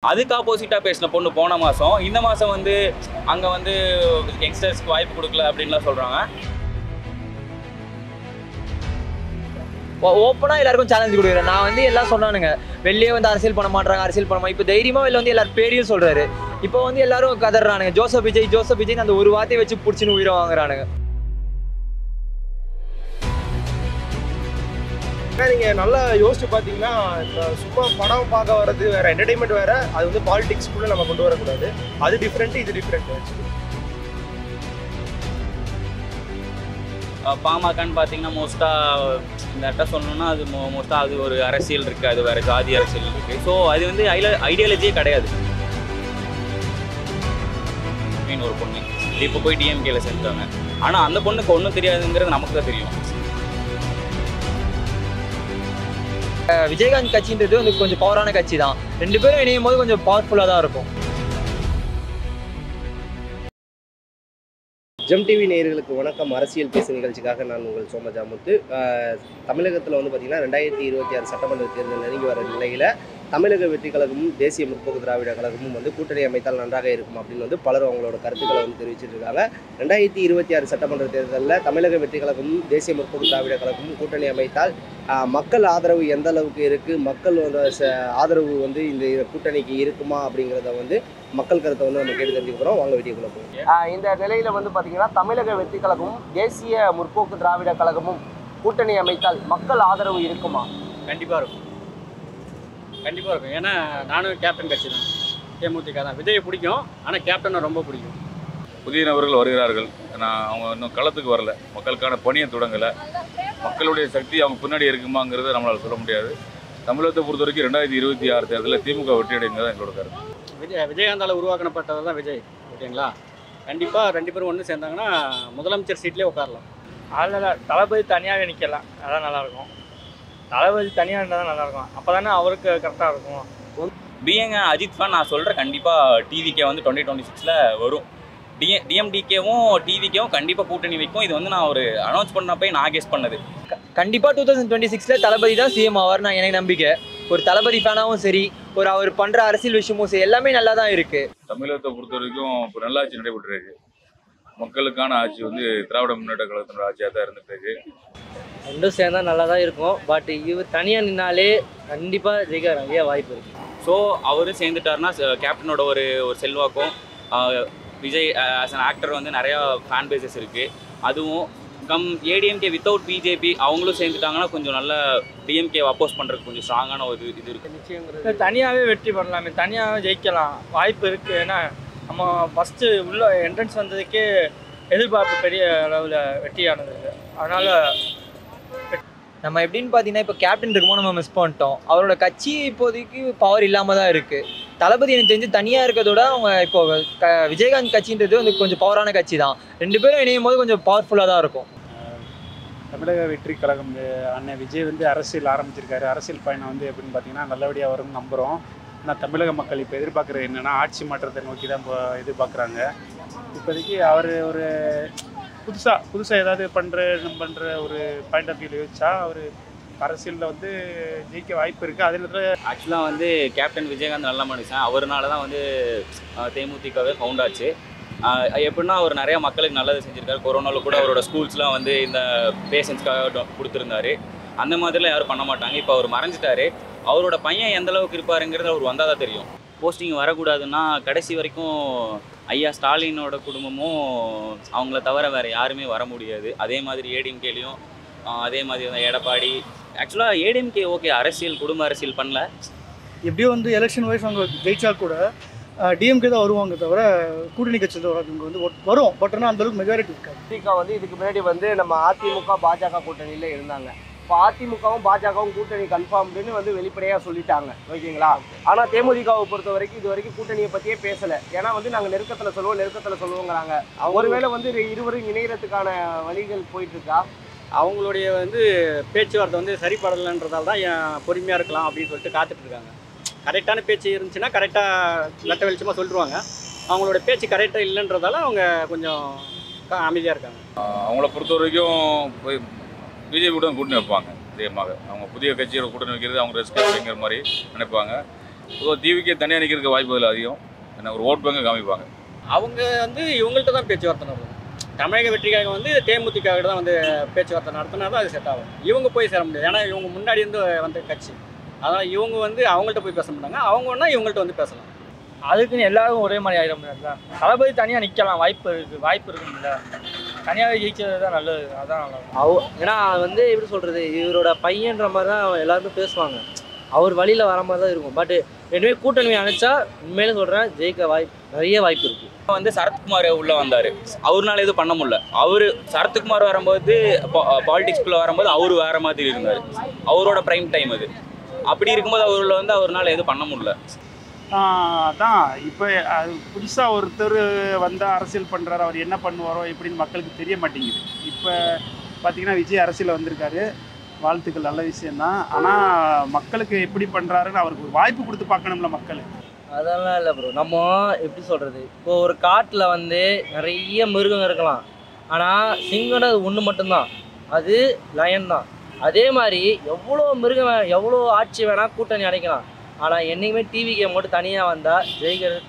அதுக்கு ஆப்போசிட்டாக பேசின பொண்ணு போன மாதம், இந்த மாதம் வந்து அங்கே வந்து யங்ஸ்டர்ஸ்க்கு வாய்ப்பு கொடுக்கல அப்படின்லாம் சொல்கிறாங்க. ஓப்பனாக எல்லாருக்கும் சேலஞ்ச் கொடுக்குறேன். நான் வந்து எல்லாம் சொன்னானுங்க, வெளியே வந்து அரசியல் பண்ண மாட்டாங்க, அரசியல் பண்ண இப்போ தைரியமாக வெளில வந்து எல்லாரும் பேரையும் சொல்கிறாரு. இப்போ வந்து எல்லாரும் கதறானுங்க, ஜோசப் விஜய் அந்த ஒரு வார்த்தையை வச்சு பிடிச்சின்னு உயிரை வாங்குறானுங்க. நீங்கள் நல்லா யோசிச்சு பார்த்தீங்கன்னா, சும்மா படம் பார்க்க வர்றது வேறு, என்டர்டைன்மெண்ட் வேறு, அது வந்து பாலிடிக்ஸ்குள்ளே நம்ம கொண்டு வரக்கூடாது. அது டிஃப்ரெண்ட்டு, இது டிஃப்ரெண்ட். பாமகன்னு பார்த்தீங்கன்னா மோஸ்ட்டாக இந்த இடத்த சொல்லணும்னா அது மோஸ்ட்டாக அது ஒரு அரசியல் இருக்குது, அது வேறு ஜாதி அரசியல் இருக்குது. ஸோ அது வந்து ஐடியாலஜியே கிடையாது. மீன் ஒரு பொண்ணு இப்போ போய் டிஎம்கேல சேர்ந்துட்டாங்க. ஆனால் அந்த பொண்ணுக்கு ஒன்றும் தெரியாதுங்கிறது நமக்கு தான் தெரியும். விஜயகாந்த் கட்சின்றது வந்து கொஞ்சம் பவரான கட்சி தான். ரெண்டு பேரும் இணையும் போது கொஞ்சம் பவர்ஃபுல்லாக தான் இருக்கும். ஜெம் டிவி நேயர்களுக்கு வணக்கம். அரசியல் பேசு நிகழ்ச்சிக்காக நான் உங்கள் சோமஜாமுத்து. தமிழகத்தில் வந்து பார்த்திங்கன்னா 2026 சட்டமன்ற தேர்தல் நெருங்கி வர நிலையில் தமிழக வெற்றி கழகமும் தேசிய முற்போக்கு திராவிட கழகமும் வந்து கூட்டணி அமைத்தால் நன்றாக இருக்கும் அப்படின்னு வந்து பலர் அவங்களோட கருத்துக்களை வந்து தெரிவிச்சிட்டு இருக்காங்க. 2026 சட்டமன்ற தேர்தலில் தமிழக வெற்றி கழகமும் தேசிய முற்போக்கு திராவிட கழகமும் கூட்டணி அமைத்தால் மக்கள் ஆதரவு எந்த அளவுக்கு இருக்குது, மக்களோட ஆதரவு வந்து இந்த கூட்டணிக்கு இருக்குமா அப்படிங்கிறத வந்து மக்கள் கருத்தை வந்து நம்ம கேட்டு தெரிஞ்சுக்கிறோம். வாங்க வீடியோக்குள்ள போய் இந்த நிலையில் வந்து பார்த்திங்கன்னா தமிழக வெற்றி கழகமும் தேசிய முற்போக்கு திராவிட கழகமும் கூட்டணி அமைத்தால் மக்கள் ஆதரவு இருக்குமா? கண்டிப்பாக இருக்கும், கண்டிப்பாக இருக்கும். ஏன்னா நானும் கேப்டன் கட்சி தான், தேமுதிக தான். விஜயை பிடிக்கும், ஆனால் கேப்டனை ரொம்ப பிடிக்கும். புதிய நபர்கள் வருகிறார்கள். நான் அவங்க இன்னும் களத்துக்கு வரல, மக்களுக்கான பணியை தொடங்கலை. மக்களுடைய சக்தி அவங்க பின்னாடி இருக்குமாங்கிறத நம்மளால் சொல்ல முடியாது. தமிழகத்தை பொறுத்த வரைக்கும் 2026 தேர்தலில் திமுக வெற்றியடைங்கிறது எங்களோட கருத்து. விஜயகாந்தால் உருவாக்கப்பட்டது தான் விஜய், ஓகேங்களா? கண்டிப்பாக ரெண்டு பேரும் ஒன்று சேர்ந்தாங்கன்னா முதலமைச்சர் சீட்லேயே உட்காரலாம். அதில் தளபதி தனியாக நிற்கலாம், அதான் நல்லாயிருக்கும். தளபதி தனியாக இருந்தால் தான் நல்லாயிருக்கும், அப்போ தானே அவருக்கு கரெக்டாக இருக்கும். பீயிங் அஜித் ஃபேன் நான் சொல்கிறேன், கண்டிப்பாக டிவிகே வந்து 2026 வரும். டிஎம்டிகேவும் டிவிகேவும் கண்டிப்பாக கூட்டணி வைக்கும். இது வந்து நான் ஒரு அனௌன்ஸ் பண்ணப்போ நான் கெஸ் பண்ணது. கண்டிப்பாக 2026 தளபதி தான் சிஎம் ஆவார் நான் எனக்கு நம்பிக்கை. ஒரு தளபதி ஃபேனாகவும் சரி, ஒரு அவர் பண்ணுற அரசியல் விஷயமும் சரி, எல்லாமே நல்லா தான் இருக்குது. தமிழகத்தை பொறுத்த வரைக்கும் இப்போ நல்லாட்சி நடைபெற்று இருக்கு. மக்களுக்கான ஆட்சி வந்து திராவிட முன்னேற்ற கழகத்தினோட ஆட்சியாக தான் இருந்துட்டு இருக்கு. ரெண்டும் சேர்ந்தா நல்லா தான் இருக்கும். பட் இவர் தனியாக நின்னாலே கண்டிப்பாக ஜெயிக்க நிறைய வாய்ப்பு இருக்குது. ஸோ அவரும் சேர்ந்துட்டாருன்னா கேப்டனோட ஒரு செல்வாக்கும், விஜய் ஆஸ் அன் ஆக்டர் வந்து நிறையா ஃபேன் பேசஸ் இருக்குது. அதுவும் ஏடிஎம்கே வித்தவுட் பிஜேபி அவங்களும் சேர்ந்துட்டாங்கன்னா கொஞ்சம் நல்ல டிஎம்கே அப்போஸ் பண்ணுறதுக்கு கொஞ்சம் ஸ்ட்ராங்கான ஒரு இது இருக்குது. நிச்சயங்கிறது தனியாகவே வெற்றி பண்ணலாமே, தனியாகவே ஜெயிக்கலாம் வாய்ப்பு இருக்குது. ஏன்னா நம்ம ஃபஸ்ட்டு உள்ள என்ட்ரன்ஸ் வந்ததுக்கே எதிர்பார்ப்பு பெரிய அளவில் வெற்றியானது. அதனால் நம்ம எப்படின்னு பார்த்தீங்கன்னா, இப்போ கேப்டன் இருக்கும்போது நம்ம மிஸ் பண்ணிட்டோம். அவரோட கட்சி இப்போதைக்கு பவர் இல்லாமல் தான் இருக்குது. தளபதி எனக்கு தெரிஞ்சு தனியாக இருக்கிறதோட அவங்க இப்போ விஜயகாந்த் கட்சின்றது வந்து கொஞ்சம் பவரான கட்சி தான். ரெண்டு பேரும் இணையும் போது கொஞ்சம் பவர்ஃபுல்லாக தான் இருக்கும். தமிழக வெற்றி கழகம் அண்ணன் விஜய் வந்து அரசியல் ஆரம்பிச்சிருக்காரு. அரசியல் பயணம் வந்து எப்படின்னு பார்த்தீங்கன்னா நல்லபடியாக வரும்னு நம்புகிறோம். ஆனால் தமிழக மக்கள் இப்போ எதிர்பார்க்குறது என்னென்னா ஆட்சி மாற்றத்தை நோக்கி தான் இப்போ எதிர்பார்க்குறாங்க. இப்போதைக்கு அவர் ஒரு புதுசாக ஏதாவது பண்ணுற ஒரு பாயிண்ட் ஆஃப் வியூவில் யோசிச்சா அவர் அரசியலில் வந்து ஜெயிக்க வாய்ப்பு இருக்குது. அதே நேரத்தில் ஆக்சுவலாக வந்து கேப்டன் விஜயகாந்த் நல்ல மனுஷன். அவர்னால தான் வந்து தேமுதிகவே ஃபவுண்ட் ஆச்சு. எப்படின்னா அவர் நிறையா மக்களுக்கு நல்லது செஞ்சுருக்காரு. கொரோனாவில் கூட அவரோட ஸ்கூல்ஸ்லாம் வந்து இந்த பேஷண்ட்ஸ்க்காக கொடுத்துருந்தாரு. அந்த மாதிரிலாம் யாரும் பண்ண மாட்டாங்க. இப்போ அவர் மறைஞ்சிட்டாரு. அவரோட பையன் எந்த அளவுக்கு இருப்பாருங்கிறது அவர் வந்தால் தான் தெரியும். போஸ்டிங் வரக்கூடாதுன்னா கடைசி வரைக்கும் ஐயா ஸ்டாலினோட குடும்பமும் அவங்கள தவிர வேறு யாருமே வர முடியாது. அதே மாதிரி ஏடிஎம்கேலையும் அதே மாதிரி தான் எடப்பாடி. ஆக்சுவலாக ஏடிஎம்கே ஓகே அரசியல் குடும்ப அரசியல் பண்ணல. எப்படியும் வந்து எலெக்ஷன் வைஸ் அவங்க ஜெயிச்சா கூட டிஎம்கே தான் வருவாங்க தவிர கூட்டணி கட்சி இவங்க வந்து வரும். பட் ஆனால் அந்தளவுக்கு மெஜாரிட்டி இருக்காது. திமுக வந்து இதுக்கு முன்னாடி வந்து நம்ம அதிமுக பாஜக கூட்டணியில் இருந்தாங்க. இப்போ அதிமுகவும் பாஜகவும் கூட்டணி கன்ஃபார்ம்டுன்னு வந்து வெளிப்படையாக சொல்லிட்டாங்க, ஓகேங்களா? ஆனால் தேமுதிகவை பொறுத்த வரைக்கும் இது வரைக்கும் கூட்டணியை பற்றியே பேசலை. ஏன்னா வந்து நாங்கள் நெருக்கத்தில் சொல்லுவோங்கிறாங்க. ஒருவேளை வந்து இருவரும் இணையறதுக்கான வழிகள் போயிட்டுருக்கா? அவங்களுடைய வந்து பேச்சுவார்த்தை வந்து சரிப்படலைன்றதால தான் பொறுமையாக இருக்கலாம் அப்படின்னு சொல்லிட்டு காத்துட்ருக்காங்க. கரெக்டான பேச்சு இருந்துச்சுன்னா கரெக்டாக லட்ட வெளிச்சமாக சொல்லிடுவாங்க. அவங்களோட பேச்சு கரெக்டாக இல்லைன்றதால அவங்க கொஞ்சம் அமைதியாக இருக்காங்க. அவங்கள பொறுத்த வரைக்கும் பிஜேபி கூட கூட்டணி வைப்பாங்க. நிச்சயமாக அவங்க புதிய கட்சியோட கூட்டணி வைக்கிறது அவங்க ரெஸ்க் அப்படிங்கிற மாதிரி நினைப்பாங்க. ஸோ டிவிக்கே தனியாக நிற்கிறதுக்கு வாய்ப்புகள் அதிகம். ஏன்னா ஒரு ஓட் பேங்க் காமிப்பாங்க. அவங்க வந்து இவங்கள்ட்ட தான் பேச்சுவார்த்தை நடத்தணும். தமிழக வெற்றிக்காக வந்து தேமுதிக தான் வந்து பேச்சுவார்த்தை நடத்தினா தான் அது செட் ஆகும். இவங்க போய் சேர முடியாது. ஏன்னா இவங்க முன்னாடி இருந்து வந்த கட்சி. அதனால் இவங்க வந்து அவங்கள்ட்ட போய் பேச மாட்டாங்க. அவங்க வேணா இவங்கள்ட்ட வந்து பேசலாம். அதுக்குன்னு எல்லாரும் ஒரே மாதிரி ஆகிட முடியாதுல்ல. தளபதி தனியாக நிற்கலாம், வாய்ப்பு இருக்கும்ல. தனியாக ஜெயிக்கிறது தான் நல்லது. அதான் நல்லா. ஏன்னா வந்து எப்படி சொல்கிறது, இவரோட பையன்ற மாதிரி தான் எல்லாருமே பேசுவாங்க. அவர் வழியில் வர மாதிரி தான் இருக்கும். பட் எனவே கூட்டணி அணைச்சா உண்மையிலே சொல்கிறேன் ஜெயிக்க நிறைய வாய்ப்பு இருக்குது. வந்து சரத்குமார் உள்ளே வந்தார், அவர்னால எதுவும் பண்ண முடியல. சரத்குமார் வரும்போது பாலிடிக்ஸ்குள்ளே வரும்போது அவர் வேறு மாதிரி இருந்தார். அவரோட ப்ரைம் டைம் அது. அப்படி இருக்கும்போது அவர்னால எதுவும் பண்ண முடியல. அதான் இப்போ அது புதுசாக ஒருத்தர் வந்தால் அரசியல் பண்ணுறாரு, அவர் என்ன பண்ணுவாரோ எப்படின்னு மக்களுக்கு தெரிய மாட்டேங்குது. இப்போ பார்த்திங்கன்னா விஜய் அரசியலில் வந்திருக்காரு, வாழ்த்துக்கள், நல்ல விஷயந்தான். ஆனால் மக்களுக்கு எப்படி பண்ணுறாருன்னு அவருக்கு ஒரு வாய்ப்பு கொடுத்து பார்க்கணும்ல மக்கள். அதெல்லாம் இல்லை ப்ரோ. நம்ம எப்படி சொல்கிறது, இப்போது ஒரு காட்டில் வந்து நிறைய மிருகம் இருக்கலாம், ஆனால் சிங்கம்னு அது ஒன்று மட்டும்தான், அது லயன் தான். அதே மாதிரி எவ்வளோ மிருகம் எவ்வளோ ஆட்சி வேணால் கூட்டணி அடைக்கலாம், ஆனால் என்றைக்குமே டிவிக்கு மட்டும் தனியாக வந்தால் ஜெயிக்கிறது.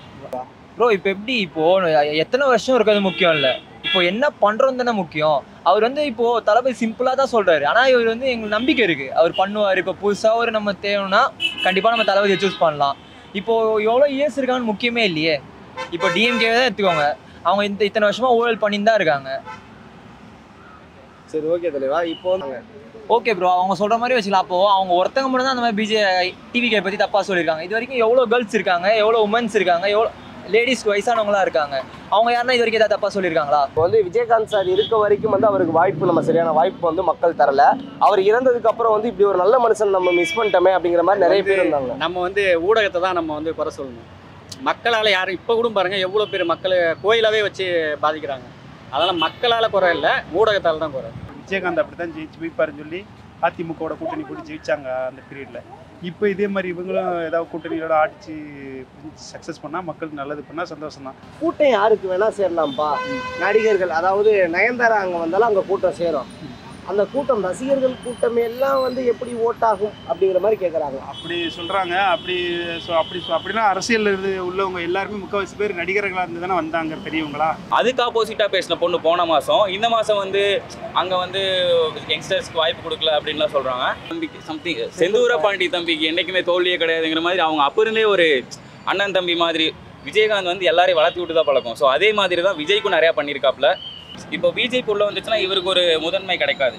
ப்ரோ இப்போ எப்படி, இப்போது எத்தனை வருஷம் இருக்கிறது முக்கியம் இல்லை, இப்போ என்ன பண்ணுறோம் தானே முக்கியம். அவர் வந்து இப்போது தளபதி சிம்பிளாக தான் சொல்கிறாரு, ஆனால் இவர் வந்து எங்களுக்கு நம்பிக்கை இருக்குது அவர் பண்ணுவார். இப்போ புதுசாக ஒரு நம்ம தேவைன்னா கண்டிப்பாக நம்ம தளபதியை சூஸ் பண்ணலாம். இப்போது எவ்வளோ இயர்ஸ் இருக்காங்கன்னு முக்கியமே இல்லையே. இப்போ டிஎம்கே தான் எடுத்துக்கோங்க, அவங்க இத்தனை வருஷமாக ஊழல் பண்ணிட்டு தான் இருக்காங்க. சரி, ஓகே தலைவா. இப்போ ஓகே ப்ரோ, அவங்க சொல்கிற மாதிரி வச்சுக்கலாம். அப்போது அவங்க ஒருத்தங்க மட்டும் தான் அந்த மாதிரி டிவிகே பற்றி தப்பாக சொல்லியிருக்காங்க. இது வரைக்கும் எவ்வளோ கேர்ள்ஸ் இருக்காங்க, எவ்வளோ உமன்ஸ் இருக்காங்க, எவ்வளோ லேடிஸ் வயசானவங்களாம் இருக்காங்க. அவங்க யாருன்னா இது வரைக்கும் ஏதாவது தப்பாக சொல்லியிருக்காங்களா? இப்போ வந்து விஜயகாந்த் சார் இருக்க வரைக்கும் வந்து அவருக்கு வாய்ப்பு, நம்ம சரியான வாய்ப்பு வந்து மக்கள் தரல. அவர் இறந்ததுக்கு அப்புறம் வந்து இப்படி ஒரு நல்ல மனுஷன் நம்ம மிஸ் பண்ணிட்டோமே அப்படிங்கிற மாதிரி நிறைய பேர் இருந்தாங்க. நம்ம வந்து ஊடகத்தை தான் நம்ம வந்து குறை சொல்லணும். மக்களால் யாரும் இப்போ கூட பாருங்கள் எவ்வளோ பேர் மக்கள் கோயிலாகவே வச்சு பாதிக்கிறாங்க. அதனால் மக்களால் குறை இல்லை, ஊடகத்தால் தான் குறை. விஜயகாந்த் அப்படி தான் ஜெயிச்சு போய்ப்பாருன்னு சொல்லி அதிமுகவோட கூட்டணி போட்டு ஜெயிச்சாங்க அந்த பீரியடில். இப்போ இதே மாதிரி இவங்களும் ஏதாவது கூட்டணியோட ஆட்சி சக்ஸஸ் பண்ணால் மக்களுக்கு நல்லது பண்ணால் சந்தோஷம் தான். கூட்டம் யாருக்கு வேணால் சேரலாம்ப்பா. நடிகர்கள், அதாவது நயன்தாரா அங்கே வந்தாலும் அங்கே கூட்டம் சேரும். அந்த கூட்டம் ரசிகர்கள் கூட்டமே எல்லாம் வந்து எப்படி ஓட்டாகும் அப்படிங்கிற மாதிரி கேட்குறாங்க. அப்படி சொல்கிறாங்க. அப்படின்னா அரசியல் உள்ளவங்க எல்லாருமே முக்கால்வாசி பேர் நடிகர்களாக இருந்து தானே வந்தாங்க, பெரியவங்களா. அதுக்கு ஆப்போசிட்டாக பேசின பொண்ணு போன மாதம், இந்த மாதம் வந்து அங்கே வந்து யங்ஸ்டர்ஸ்க்கு வாய்ப்பு கொடுக்கல அப்படின்லாம் சொல்கிறாங்க. தம்பிக்கு சம்திங் செந்தூர பாண்டி தம்பிக்கு என்றைக்குமே தோல்வியே கிடையாதுங்கிற மாதிரி அவங்க அப்போ இருந்தே ஒரு அண்ணன் தம்பி மாதிரி. விஜயகாந்த் வந்து எல்லாரையும் வளர்த்தி விட்டு தான் பழக்கம். ஸோ அதே மாதிரி தான் விஜய்க்கும் நிறையா பண்ணியிருக்காப்புல. இப்போ பிஜேபி உள்ள வந்துச்சுன்னா இவருக்கு ஒரு முதன்மை கிடைக்காது,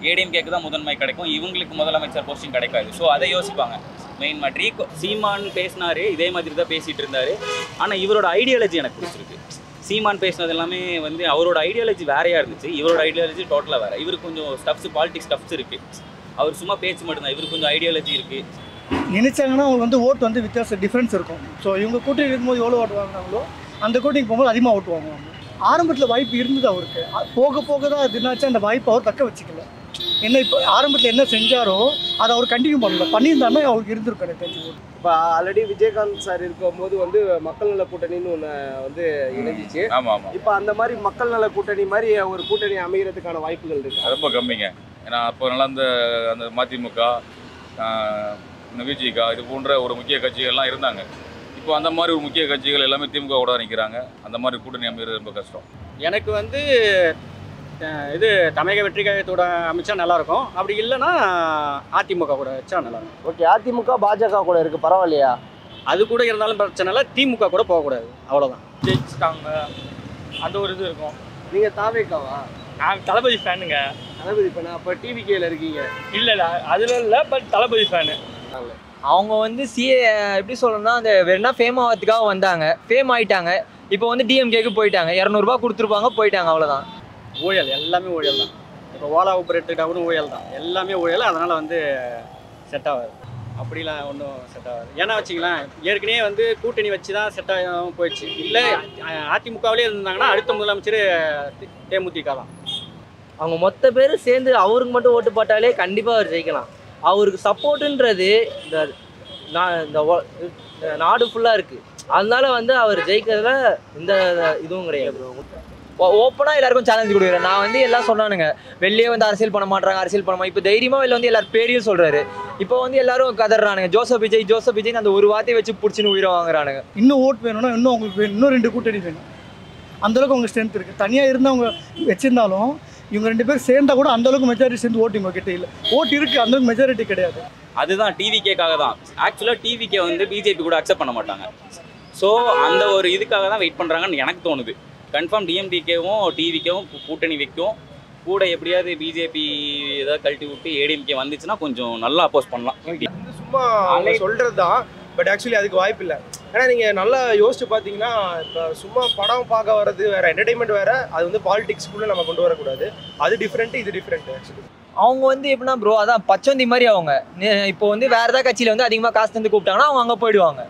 ஏடிஎம்கேக்கு தான் முதன்மை கிடைக்கும், இவங்களுக்கு முதலமைச்சர் போஸ்டிங் கிடைக்காது. ஸோ அதை யோசிப்பாங்க மெயின் மாதிரி. சீமான் பேசினாரு, இதே மாதிரி தான் பேசிகிட்டு இருந்தார். ஆனால் இவரோட ஐடியாலஜி எனக்கு பிடிச்சிருக்கு. சீமான் பேசினது எல்லாமே வந்து அவரோட ஐடியாலஜி வேறையாக இருந்துச்சு, இவரோட ஐடியாலஜி டோட்டலாக வேறு. இவருக்கு கொஞ்சம் பாலிடிக்ஸ் ஸ்டப்ஸ் இருக்குது, அவர் சும்மா பேச்சு மட்டும்தான். இவருக்கு கொஞ்சம் ஐடியாலஜி இருக்குது. நினைச்சாங்கன்னா அவங்களுக்கு வந்து ஓட்டு வந்து வித்தியாசம் டிஃப்ரென்ஸ் இருக்கும். ஸோ இவங்க கூட்டணி இருக்கும்போது எவ்வளோ ஓட்டு வாங்கினாங்களோ அந்த கூட்டணிக்கு போகும்போது அதிகமாக ஓட்டு வாங்குவாங்க. ஆரம்பத்தில் வாய்ப்பு இருந்தது அவருக்கு, போக போக தான் அது என்னாச்சு, அந்த வாய்ப்பை அவர் தக்க வச்சுக்கல. என்ன இப்போ ஆரம்பத்தில் என்ன செஞ்சாரோ அதை அவர் கண்டினியூ பண்ணல, பண்ணியிருந்தாருன்னா அவருக்கு இருந்திருக்கும் எனக்கு தெரிஞ்சு. இப்போ ஆல்ரெடி விஜயகாந்த் சார் இருக்கும்போது வந்து மக்கள் நல கூட்டணின்னு ஒன்று வந்து இணைஞ்சிச்சு. இப்போ அந்த மாதிரி மக்கள் நல கூட்டணி மாதிரி ஒரு கூட்டணி அமைகிறதுக்கான வாய்ப்புகள் இருக்கு. ரொம்ப கம்மிங்க. ஏன்னா அப்போ நல்லா அந்த மதிமுக, விஜிகா இது போன்ற ஒரு முக்கிய கட்சிகள்லாம் இருந்தாங்க. இப்போ அந்த மாதிரி ஒரு முக்கிய கட்சிகள் எல்லாமே திமுக கூட நிற்கிறாங்க. அந்த மாதிரி கூட்டணி அமைகிறது ரொம்ப கஷ்டம். எனக்கு வந்து இது தமிழக வெற்றி கழகத்தோட அமைச்சா நல்லாயிருக்கும். அப்படி இல்லைன்னா அதிமுக கூட வச்சா நல்லாயிருக்கும். ஓகே, அதிமுக பாஜக கூட இருக்குது, பரவாயில்லையா? அது கூட இருந்தாலும் பிரச்சனை இல்லை, திமுக கூட போகக்கூடாது, அவ்வளோதான். ஜெயிச்சுட்டாங்க அந்த ஒரு இது இருக்கும். நீங்கள் தாவேக்காவா? நான் தளபதி ஃபேனுங்க. தளபதி ஃபேனா? அப்போ டிவிகேல இருக்கீங்க? இல்லை அதில் இல்லை, பட் தளபதி ஃபேனு. அவங்க வந்து எப்படி சொல்லணும்னா அந்த வேணா ஃபேம் ஆகிறதுக்காக வந்தாங்க, ஃபேம் ஆகிட்டாங்க. இப்போ வந்து டிஎம்கேக்கு போயிட்டாங்க, 200 கொடுத்துருப்பாங்க, போயிட்டாங்க, அவ்வளோதான். ஊழல், எல்லாமே ஊழல் தான். இப்போ ஓலா ஊபர் எடுத்துக்கிட்டா கூட ஊழல் தான், எல்லாமே ஊழல். அதனால் வந்து செட் ஆகாது, அப்படிலாம் ஒன்றும் செட் ஆகாது. ஏன்னா வச்சிங்களேன், ஏற்கனவே வந்து கூட்டணி வச்சு தான் செட் ஆகாமல் போயிடுச்சு. இல்லை அதிமுகவிலே இருந்தாங்கன்னா அடுத்த முதலமைச்சர் தேமுதிக தான். அவங்க மொத்த பேர் சேர்ந்து அவருக்கு மட்டும் ஓட்டு போட்டாலே கண்டிப்பாக அவர் ஜெயிக்கலாம். அவருக்கு சப்போர்ட்டுன்றது இந்த நாடு ஃபுல்லாக இருக்குது. அதனால வந்து அவர் ஜெயிக்கிறதுல எந்த இதுவும் கிடையாது. ஓப்பனாக எல்லாருக்கும் சேலஞ்ச் கொடுக்குறேன். நான் வந்து எல்லாம் சொன்னானுங்க வெளியே வந்து அரசியல் பண்ண மாட்டாங்க, அரசியல் பண்ண இப்போ தைரியமாக வெளில வந்து எல்லாரும் பேரையும் சொல்கிறாரு. இப்போ வந்து எல்லாரும் கதறானுங்க ஜோசப் விஜய் அந்த ஒரு வார்த்தையை வச்சு பிடிச்சின்னு உயிரை வாங்குறானுங்க. இன்னும் ஓட் வேணும்னா இன்னும் அவங்களுக்கு வேணும், இன்னும் 2 கூட்டணி வேணும். அந்தளவுக்கு அவங்க ஸ்ட்ரென்த் இருக்குது. தனியாக இருந்து அவங்க வச்சுருந்தாலும் இவங்க 2 பேர் சேர்ந்தால் கூட அந்தளவுக்கு மெஜாரிட்டி சேர்ந்து ஓட்டு இவங்க கிட்ட இல்லை. ஓட்டு இருக்குது, அந்தளவுக்கு மெஜாரிட்டி கிடையாது. அதுதான் டிவிகேக்காக தான். ஆக்சுவலாக டிவிகே வந்து பிஜேபி கூட அக்செப்ட் பண்ண மாட்டாங்க. ஸோ அந்த ஒரு இதுக்காக தான் வெயிட் பண்ணுறாங்கன்னு எனக்கு தோணுது. கன்ஃபார்ம் டிஎம்டிகேவும் டிவிகேவும் கூட்டணி வைக்கும். கூட எப்படியாவது பிஜேபி ஏதாவது கழட்டி விட்டு ஏடிஎம்கே வந்துச்சுன்னா கொஞ்சம் நல்லா அப்போஸ் பண்ணலாம். சும்மா அவங்க சொல்கிறது தான், பட் ஆக்சுவலி அதுக்கு வாய்ப்பு இல்லை. ஏன்னா நீங்கள் நல்லா யோசிச்சு பார்த்தீங்கன்னா இப்போ சும்மா படம் பார்க்க வர்றது வேறு, என்டர்டைன்மெண்ட் வேறு, அது வந்து பாலிடிக்ஸ்குள்ளே நம்ம கொண்டு வரக்கூடாது. அது டிஃப்ரெண்ட்டு, இது டிஃப்ரெண்ட்டு. ஆக்சுவலி அவங்க வந்து எப்படின்னா ப்ரோ அதான் பச்சவந்தி மாதிரி அவங்க இப்போ வந்து வேறு ஏதாவது கட்சியில் வந்து அதிகமாக காசு தந்து கூப்பிட்டாங்கன்னா அவங்க அங்கே போயிடுவாங்க.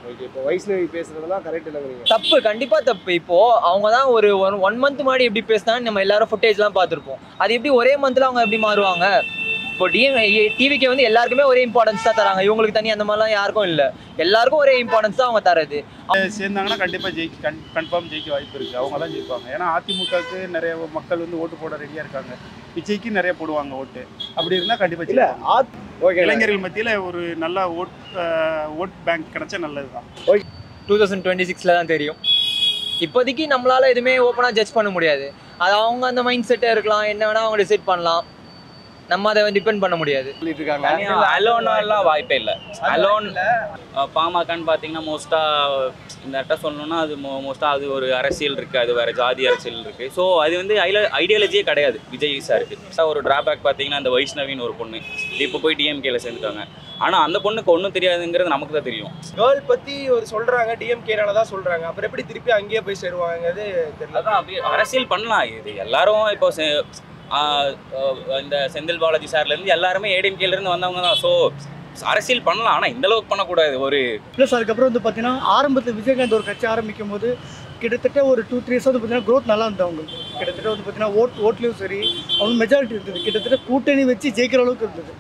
ஓகே, இப்போ வைஷ்ணவி பேசுறதுலாம் கரெக்ட் இல்லைங்க? தப்பு, கண்டிப்பாக தப்பு. இப்போது அவங்க தான் ஒரு 1 மந்த் முன்னாடி எப்படி பேசினான்னு நம்ம எல்லாரும் ஃபுட்டேஜ்லாம் பார்த்துருப்போம். அது எப்படி ஒரே மந்தில் அவங்க எப்படி மாறுவாங்க? இப்போ டிவிக்கு வந்து எல்லாருக்குமே ஒரே இம்பார்ட்டன்ஸ் தான் தராங்க. இவங்களுக்கு தனி அந்த மாதிரிலாம் யாருக்கும் இல்லை. எல்லாருக்கும் ஒரே இம்பார்ட்டன்ஸ் தான் அவங்க தரது. சேர்ந்தாங்கன்னா கண்டிப்பாக கன்ஃபார்ம் ஜெயிக்க வாய்ப்பு இருக்குது. அவங்க தான் ஜெயிப்பாங்க. ஏன்னா அதிமுகவுக்கு நிறைய மக்கள் வந்து ஓட்டு போட ரெடியாக இருக்காங்க. விஜய்க்கு நிறைய போடுவாங்க ஓட்டு. அப்படி இருந்தால் கண்டிப்பாக இல்லை. ஓகே, இளைஞர்கள் மத்தியில் ஒரு நல்ல ஓட் பேங்க் கிடைச்சா நல்லது தான். 2026 தான் தெரியும். இப்போதைக்கு நம்மளால் எதுவுமே ஓப்பனாக ஜட்ஜ் பண்ண முடியாது. அது அவங்க அந்த மைண்ட் செட்டே இருக்கலாம், என்ன வேணால் அவங்க டிசைட் பண்ணலாம். நம்ம அதை டிபெண்ட் பண்ண முடியாது. சொல்லிட்டு இருக்காங்க. அலோனாலாம் வாய்ப்பே இல்லை. அலோன் பாமகன்னு பார்த்தீங்கன்னா மோஸ்ட்டாக இந்த இடத்த சொல்லணும்னா அது மோஸ்ட்டாக அது ஒரு அரசியல் இருக்குது, அது வேறு ஜாதி அரசியல் இருக்குது. ஸோ அது வந்து ஐடியாலஜியே கிடையாது விஜய் சாருக்கு. ஒரு டிராபேக் பார்த்தீங்கன்னா அந்த வைஷ்ணவின்னு ஒரு பொண்ணு இப்போ போய் டிஎம்கேல சேர்ந்துட்டாங்க. ஆனால் அந்த பொண்ணுக்கு ஒன்றும் தெரியாதுங்கிறது நமக்கு தான் தெரியும். கேர்ள் பற்றி ஒரு சொல்கிறாங்க, டிஎம்கேனால தான் சொல்கிறாங்க. அப்புறம் எப்படி திருப்பி அங்கேயே போய் சேருவாங்கிறது தெரியல. அதான் அப்படியே அரசியல் பண்ணலாம். இது எல்லாரும் இப்போ இந்த செந்தில் பாலாஜி சார்லேருந்து எல்லாருமே ஏடிஎம்கேலேருந்து வந்தவங்க தான். ஸோ அரசியல் பண்ணலாம், ஆனால் இந்த அளவுக்கு பண்ணக்கூடாது. ஒரு ப்ளஸ் அதுக்கப்புறம் வந்து பார்த்தீங்கன்னா ஆரம்பத்தில் விஜயகாந்த் ஒரு கட்சி ஆரம்பிக்கும் போது கிட்டத்தட்ட ஒரு 2-3 இயர்ஸ் வந்து பார்த்தீங்கன்னா க்ரோத் நல்லா இருந்தது அவங்களுக்கு. கிட்டத்தட்ட வந்து பார்த்தீங்கன்னா ஓட்லேயும் சரி அவங்க மெஜாரிட்டி இருந்தது. கிட்டத்தட்ட கூட்டணி வச்சு ஜெயிக்கிற அளவுக்கு இருந்தது.